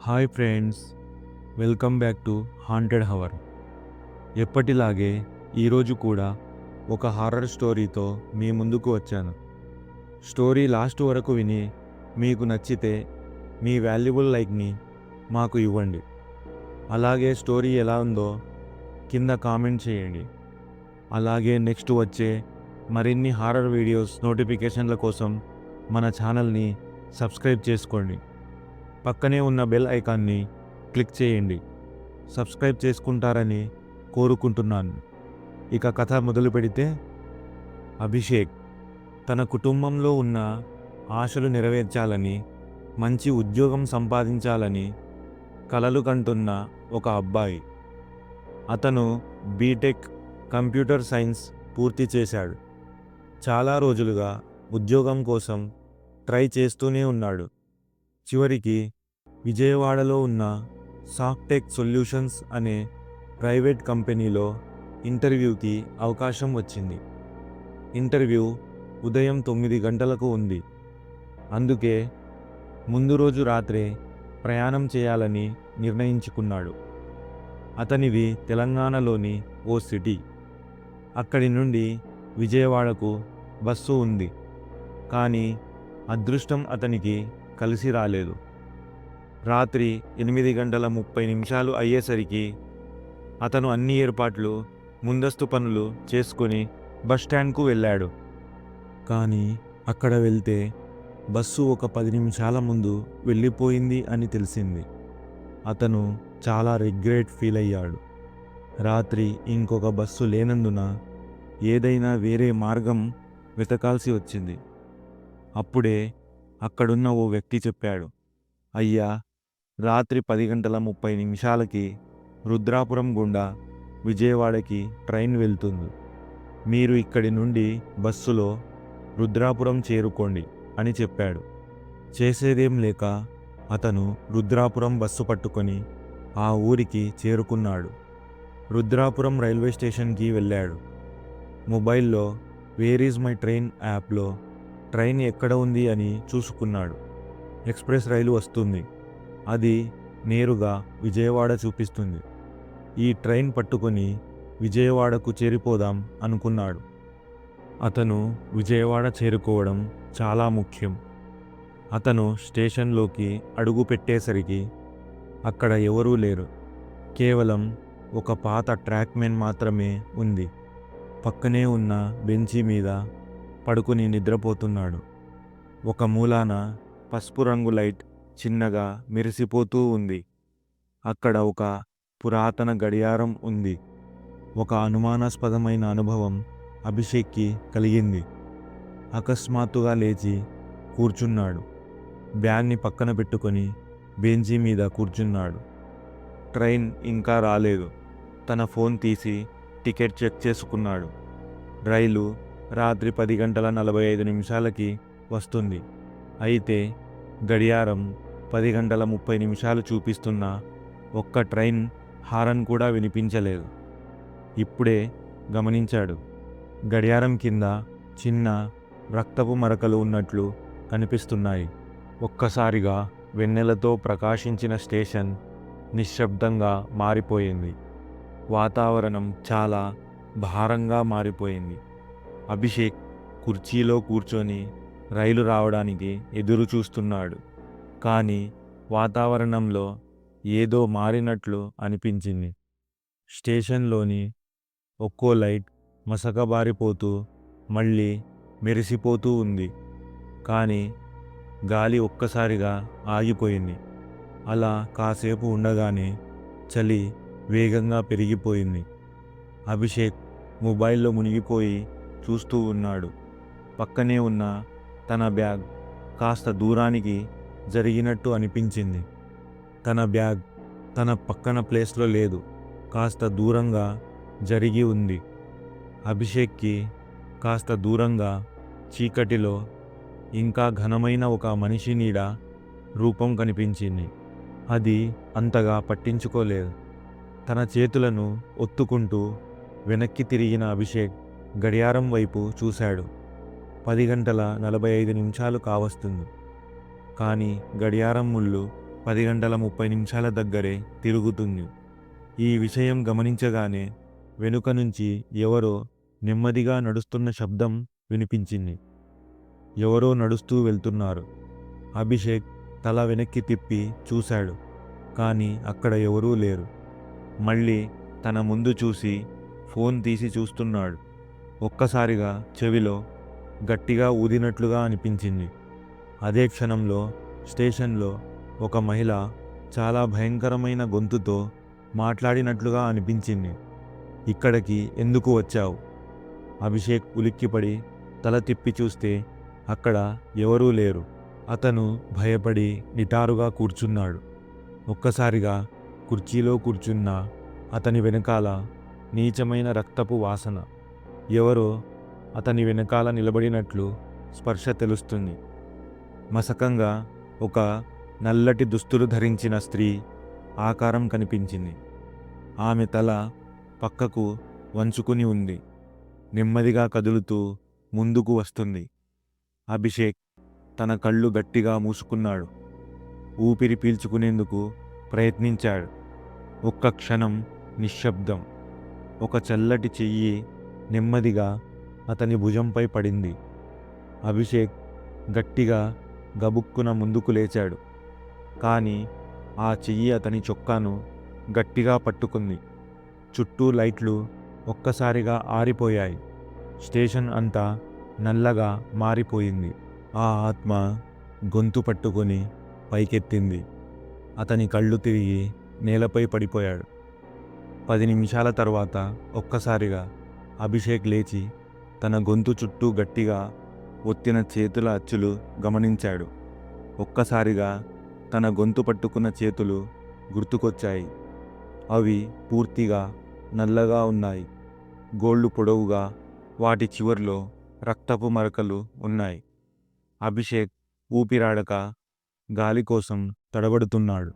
Hi friends, welcome back to haunted hour. ఎప్పటిలాగే ఈరోజు కూడా ఒక హారర్ స్టోరీతో మీ ముందుకు వచ్చాను. స్టోరీ లాస్ట్ వరకు విని మీకు నచ్చితే మీ వాల్యుబుల్ లైక్ని మాకు ఇవ్వండి. అలాగే స్టోరీ ఎలా ఉందో కింద కామెంట్ చేయండి. అలాగే నెక్స్ట్ వచ్చే మరిన్ని హారర్ వీడియోస్ నోటిఫికేషన్ల కోసం మన ఛానల్ని సబ్స్క్రైబ్ చేసుకోండి. పక్కనే ఉన్న బెల్ ఐకాన్ని క్లిక్ చేయండి. సబ్స్క్రైబ్ చేసుకుంటారని కోరుకుంటున్నాను. ఇక కథ మొదలు పెడితే, అభిషేక్ తన కుటుంబంలో ఉన్న ఆశలు నెరవేర్చాలని, మంచి ఉద్యోగం సంపాదించాలని కలలు కంటున్న ఒక అబ్బాయి. అతను బీటెక్ కంప్యూటర్ సైన్స్ పూర్తి చేశాడు. చాలా రోజులుగా ఉద్యోగం కోసం ట్రై చేస్తూనే ఉన్నాడు. చివరికి విజయవాడలో ఉన్న సాఫ్టెక్ సొల్యూషన్స్ అనే ప్రైవేట్ కంపెనీలో ఇంటర్వ్యూకి అవకాశం వచ్చింది. ఇంటర్వ్యూ ఉదయం 9 గంటలకు ఉంది. అందుకే ముందు రోజు రాత్రే ప్రయాణం చేయాలని నిర్ణయించుకున్నాడు. అతనిది తెలంగాణలోని ఓ సిటీ. అక్కడి నుండి విజయవాడకు బస్సు ఉంది. కానీ అదృష్టం అతనికి కలిసి రాలేదు. రాత్రి 8:30 అయ్యేసరికి అతను అన్ని ఏర్పాట్లు, ముందస్తు పనులు చేసుకొని బస్టాండ్కు వెళ్ళాడు. కానీ అక్కడ వెళ్తే బస్సు ఒక 10 నిమిషాల ముందు వెళ్ళిపోయింది అని తెలిసింది. అతను చాలా రిగ్రెట్ ఫీల్ అయ్యాడు. రాత్రి ఇంకొక బస్సు లేనందున ఏదైనా వేరే మార్గం వెతకాల్సి వచ్చింది. అప్పుడే అక్కడున్న ఓ వ్యక్తి చెప్పాడు, అయ్యా, రాత్రి 10:30 రుద్రాపురం గుండా విజయవాడకి ట్రైన్ వెళ్తుంది. మీరు ఇక్కడి నుండి బస్సులో రుద్రాపురం చేరుకోండి అని చెప్పాడు. చేసేదేం లేక అతను రుద్రాపురం బస్సు పట్టుకొని ఆ ఊరికి చేరుకున్నాడు. రుద్రాపురం రైల్వే స్టేషన్కి వెళ్ళాడు. మొబైల్లో వేర్ ఈజ్ మై ట్రైన్ యాప్లో ట్రైన్ ఎక్కడ ఉంది అని చూసుకున్నాడు. ఎక్స్ప్రెస్ రైలు వస్తుంది. అది నేరుగా విజయవాడ చూపిస్తుంది. ఈ ట్రైన్ పట్టుకొని విజయవాడకు చేరిపోదాం అనుకున్నాడు. అతను విజయవాడ చేరుకోవడం చాలా ముఖ్యం. అతను స్టేషన్లోకి అడుగు పెట్టేసరికి అక్కడ ఎవరూ లేరు. కేవలం ఒక పాత ట్రాక్మెన్ మాత్రమే ఉంది. పక్కనే ఉన్న బెంచీ మీద పడుకుని నిద్రపోతున్నాడు. ఒక మూలాన పసుపు రంగు లైట్ చిన్నగా మెరిసిపోతూ ఉంది. అక్కడ ఒక పురాతన గడియారం ఉంది. ఒక అనుమానాస్పదమైన అనుభవం అభిషేక్కి కలిగింది. అకస్మాత్తుగా లేచి కూర్చున్నాడు. బ్యాగ్ని పక్కన పెట్టుకొని బెంచీ మీద కూర్చున్నాడు. ట్రైన్ ఇంకా రాలేదు. తన ఫోన్ తీసి టికెట్ చెక్ చేసుకున్నాడు. రైలు రాత్రి 10:45 వస్తుంది. అయితే గడియారం 10:30 చూపిస్తున్న ఒక్క ట్రైన్ హారన్ కూడా వినిపించలేదు. ఇప్పుడే గమనించాడు, గడియారం కింద చిన్న రక్తపు మరకలు ఉన్నట్లు కనిపిస్తున్నాయి. ఒక్కసారిగా వెన్నెలతో ప్రకాశించిన స్టేషన్ నిశ్శబ్దంగా మారిపోయింది. వాతావరణం చాలా భారంగా మారిపోయింది. అభిషేక్ కుర్చీలో కూర్చొని రైలు రావడానికి ఎదురు చూస్తున్నాడు. కానీ వాతావరణంలో ఏదో మారినట్లు అనిపించింది. స్టేషన్లోని ఒక్కో లైట్ మసకబారిపోతూ మళ్ళీ మెరిసిపోతూ ఉంది. కానీ గాలి ఒక్కసారిగా ఆగిపోయింది. అలా కాసేపు ఉండగానే చలి వేగంగా పెరిగిపోయింది. అభిషేక్ మొబైల్లో మునిగిపోయి చూస్తూ ఉన్నాడు. పక్కనే ఉన్న తన బ్యాగ్ కాస్త దూరానికి జరిగినట్టు అనిపించింది. తన బ్యాగ్ తన పక్కన ప్లేస్లో లేదు, కాస్త దూరంగా జరిగి ఉంది. అభిషేక్కి కాస్త దూరంగా చీకటిలో ఇంకా ఘనమైన ఒక మనిషి నీడ రూపం కనిపించింది. అది అంతగా పట్టించుకోలేదు. తన చేతులను ఒత్తుకుంటూ వెనక్కి తిరిగిన అభిషేక్ గడియారం వైపు చూశాడు. 10:45 కావస్తుంది. కానీ గడియారం ముళ్ళు 10 గంటల 30 నిమిషాల దగ్గరే తిరుగుతుంది. ఈ విషయం గమనించగానే వెనుక నుంచి ఎవరో నెమ్మదిగా నడుస్తున్న శబ్దం వినిపించింది. ఎవరో నడుస్తూ వెళ్తున్నారు. అభిషేక్ తల వెనక్కి తిప్పి చూశాడు. కానీ అక్కడ ఎవరూ లేరు. మళ్ళీ తన ముందు చూసి ఫోన్ తీసి చూస్తున్నాడు. ఒక్కసారిగా చెవిలో గట్టిగా ఊదినట్లుగా అనిపించింది. అదే క్షణంలో స్టేషన్లో ఒక మహిళ చాలా భయంకరమైన గొంతుతో మాట్లాడినట్లుగా అనిపించింది. ఇక్కడికి ఎందుకు వచ్చావు? అభిషేక్ ఉలిక్కిపడి తల తిప్పి చూస్తే అక్కడ ఎవరూ లేరు. అతను భయపడి నిటారుగా కూర్చున్నాడు. ఒక్కసారిగా కుర్చీలో కూర్చున్న అతని వెనకాల నీచమైన రక్తపు వాసన. ఎవరో అతని వెనకాల నిలబడినట్లు స్పర్శ తెలుస్తుంది. మసకంగా ఒక నల్లటి దుస్తులు ధరించిన స్త్రీ ఆకారం కనిపించింది. ఆమె తల పక్కకు వంచుకుని ఉంది. నెమ్మదిగా కదులుతూ ముందుకు వస్తుంది. అభిషేక్ తన కళ్ళు గట్టిగా మూసుకున్నాడు. ఊపిరి పీల్చుకునేందుకు ప్రయత్నించాడు. ఒక్క క్షణం నిశ్శబ్దం. ఒక చల్లటి చెయ్యి నెమ్మదిగా అతని భుజంపై పడింది. అభిషేక్ గట్టిగా గబుక్కున ముందుకు లేచాడు. కానీ ఆ చెయ్యి అతని చొక్కాను గట్టిగా పట్టుకుంది. చుట్టూ లైట్లు ఒక్కసారిగా ఆరిపోయాయి. స్టేషన్ అంతా నల్లగా మారిపోయింది. ఆ ఆత్మ గొంతు పట్టుకొని పైకెత్తింది. అతని కళ్ళు తిరిగి నేలపై పడిపోయాడు. 10 నిమిషాల తర్వాత ఒక్కసారిగా అభిషేక్ లేచి తన గొంతు చుట్టూ గట్టిగా ఒత్తిన చేతుల అచ్చులు గమనించాడు. ఒక్కసారిగా తన గొంతు పట్టుకున్న చేతులు గుర్తుకొచ్చాయి. అవి పూర్తిగా నల్లగా ఉన్నాయి. గోళ్ళు పొడవుగా, వాటి చివర్లో రక్తపు మరకలు ఉన్నాయి. అభిషేక్ ఊపిరాడక గాలి కోసం తడబడుతున్నాడు.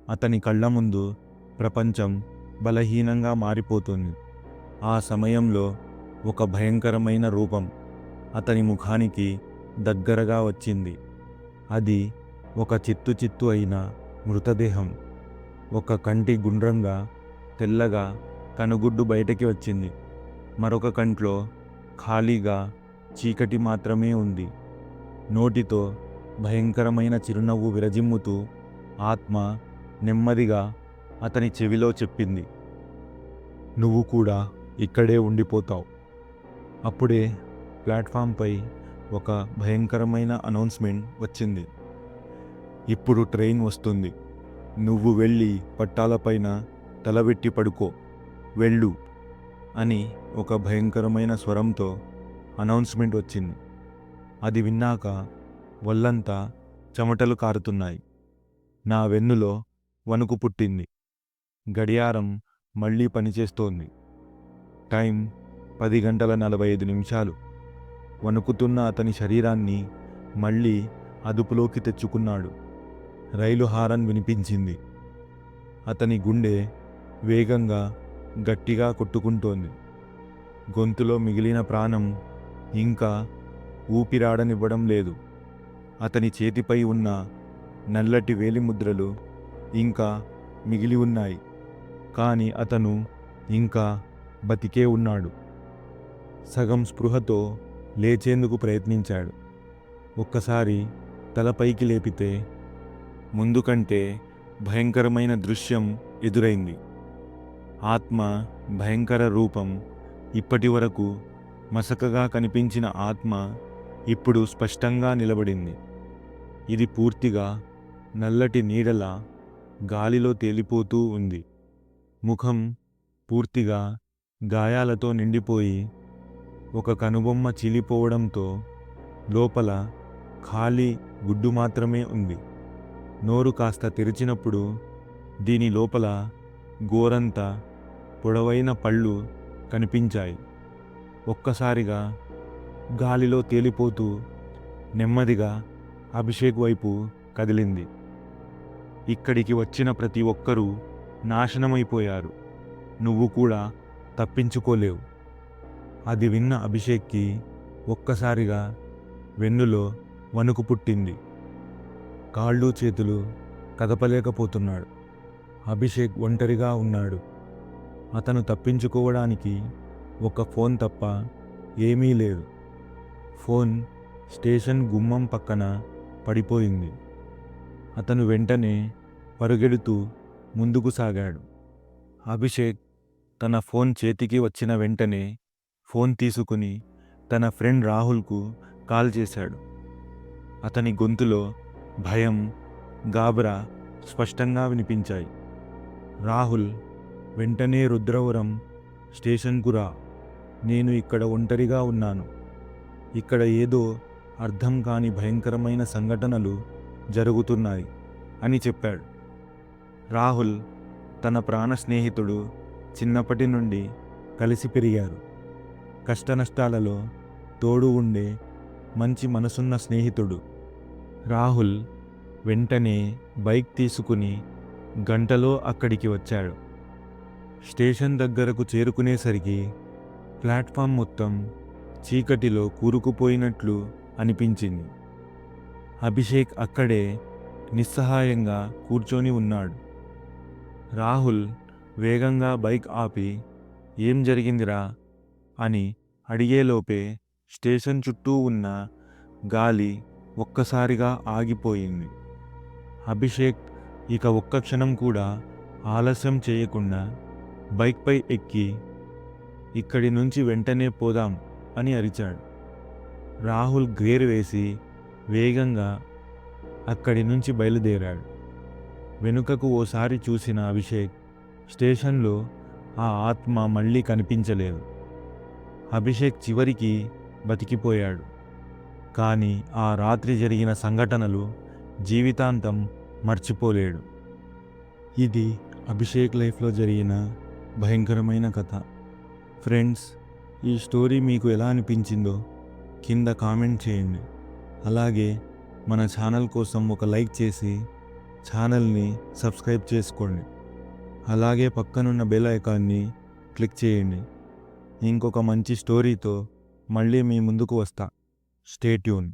అతని కళ్ళ ముందు ప్రపంచం బలహీనంగా మారిపోతుంది. ఆ సమయంలో ఒక భయంకరమైన రూపం అతని ముఖానికి దగ్గరగా వచ్చింది. అది ఒక చిత్తు అయిన మృతదేహం. ఒక కంటి గుండ్రంగా, తెల్లగా కనుగుడ్డు బయటకి వచ్చింది. మరొక కంట్లో ఖాళీగా చీకటి మాత్రమే ఉంది. నోటితో భయంకరమైన చిరునవ్వు విరజిమ్ముతూ ఆత్మ నెమ్మదిగా అతని చెవిలో చెప్పింది, "నువ్వు కూడా ఇక్కడే ఉండిపోతావు." అప్పుడే ప్లాట్ఫామ్పై ఒక భయంకరమైన అనౌన్స్మెంట్ వచ్చింది. "ఇప్పుడు ట్రైన్ వస్తుంది. నువ్వు వెళ్ళి పట్టాలపైన తలబెట్టి పడుకో. వెళ్ళు" అని ఒక భయంకరమైన స్వరంతో అనౌన్స్మెంట్ వచ్చింది. అది విన్నాక ఒళ్ళంతా చెమటలు కారుతున్నాయి. నా వెన్నులో వణుకు పుట్టింది. గడియారం మళ్ళీ పనిచేస్తోంది. టైం 10 గంటల 45 నిమిషాలు. వణుకుతున్న అతని శరీరాన్ని మళ్ళీ అదుపులోకి తెచ్చుకున్నాడు. రైలు హారన్ వినిపించింది. అతని గుండె వేగంగా గట్టిగా కొట్టుకుంటోంది. గొంతులో మిగిలిన ప్రాణం ఇంకా ఊపిరాడనివ్వడం లేదు. అతని చేతిపై ఉన్న నల్లటి వేలిముద్రలు ఇంకా మిగిలి ఉన్నాయి. కానీ అతను ఇంకా బతికే ఉన్నాడు. సగం స్పృహతో లేచేందుకు ప్రయత్నించాడు. ఒక్కసారి తలపైకి లేపితే ముందు కంటే భయంకరమైన దృశ్యం ఎదురైంది. ఆత్మ భయంకర రూపం. ఇప్పటి వరకు మసకగా కనిపించిన ఆత్మ ఇప్పుడు స్పష్టంగా నిలబడింది. ఇది పూర్తిగా నల్లటి నీడలా గాలిలో తేలిపోతూ ఉంది. ముఖం పూర్తిగా గాయాలతో నిండిపోయి ఒక కనుబొమ్మ చీలిపోవడంతో లోపల ఖాళీ గుడ్డు మాత్రమే ఉంది. నోరు కాస్త తెరిచినప్పుడు దీని లోపల గోరంత పొడవైన పళ్ళు కనిపించాయి. ఒక్కసారిగా గాలిలో తేలిపోతూ నెమ్మదిగా అభిషేక్ వైపు కదిలింది. ఇక్కడికి వచ్చిన ప్రతి ఒక్కరూ నాశనమైపోయారు. నువ్వు కూడా తప్పించుకోలేవు. అది విన్న అభిషేక్కి ఒక్కసారిగా వెన్నులో వణుకు పుట్టింది. కాళ్ళు చేతులు కదపలేకపోతున్నాడు. అభిషేక్ ఒంటరిగా ఉన్నాడు. అతను తప్పించుకోవడానికి ఒక ఫోన్ తప్ప ఏమీ లేదు. ఫోన్ స్టేషన్ గుమ్మం పక్కన పడిపోయింది. అతను వెంటనే పరుగెడుతూ ముందుకు సాగాడు. అభిషేక్ తన ఫోన్ చేతికి వచ్చిన వెంటనే ఫోన్ తీసుకుని తన ఫ్రెండ్ రాహుల్కు కాల్ చేశాడు. అతని గొంతులో భయం, గాబరా స్పష్టంగా వినిపించాయి. రాహుల్, వెంటనే రుద్రవరం స్టేషన్కు రా. నేను ఇక్కడ ఒంటరిగా ఉన్నాను. ఇక్కడ ఏదో అర్థం కాని భయంకరమైన సంఘటనలు జరుగుతున్నాయి అని చెప్పాడు. రాహుల్ తన ప్రాణ స్నేహితుడు, చిన్నప్పటి నుండి కలిసి పెరిగారు. కష్టనష్టాలలో తోడు ఉండే మంచి మనసున్న స్నేహితుడు. రాహుల్ వెంటనే బైక్ తీసుకుని గంటలో అక్కడికి వచ్చాడు. స్టేషన్ దగ్గరకు చేరుకునేసరికి ప్లాట్ఫామ్ మొత్తం చీకటిలో కూరుకుపోయినట్లు అనిపించింది. అభిషేక్ అక్కడే నిస్సహాయంగా కూర్చొని ఉన్నాడు. రాహుల్ వేగంగా బైక్ ఆపి, ఏం జరిగిందిరా అని అడిగేలోపే స్టేషన్ చుట్టూ ఉన్న గాలి ఒక్కసారిగా ఆగిపోయింది. అభిషేక్ ఇక ఒక్క క్షణం కూడా ఆలస్యం చేయకుండా బైక్పై ఎక్కి, ఇక్కడి నుంచి వెంటనే పోదాం అని అరిచాడు. రాహుల్ గేర్ వేసి వేగంగా అక్కడి నుంచి బయలుదేరాడు. వెనుకకు ఓసారి చూసిన అభిషేక్ స్టేషన్లో ఆ ఆత్మ మళ్ళీ కనిపించలేదు. అభిషేక్ చివరికి బతికిపోయాడు. కానీ ఆ రాత్రి జరిగిన సంఘటనలు జీవితాంతం మర్చిపోలేడు. ఇది అభిషేక్ లైఫ్లో జరిగిన భయంకరమైన కథ. ఫ్రెండ్స్, ఈ స్టోరీ మీకు ఎలా అనిపించిందో కింద కామెంట్ చేయండి. అలాగే మన ఛానల్ కోసం ఒక లైక్ చేసి ఛానల్ని సబ్స్క్రైబ్ చేసుకోండి. అలాగే పక్కనున్న బెల్ ఐకాన్ని క్లిక్ చేయండి. ఇంకొక మంచి స్టోరీతో మళ్ళీ మీ ముందుకు వస్తా. Stay tune.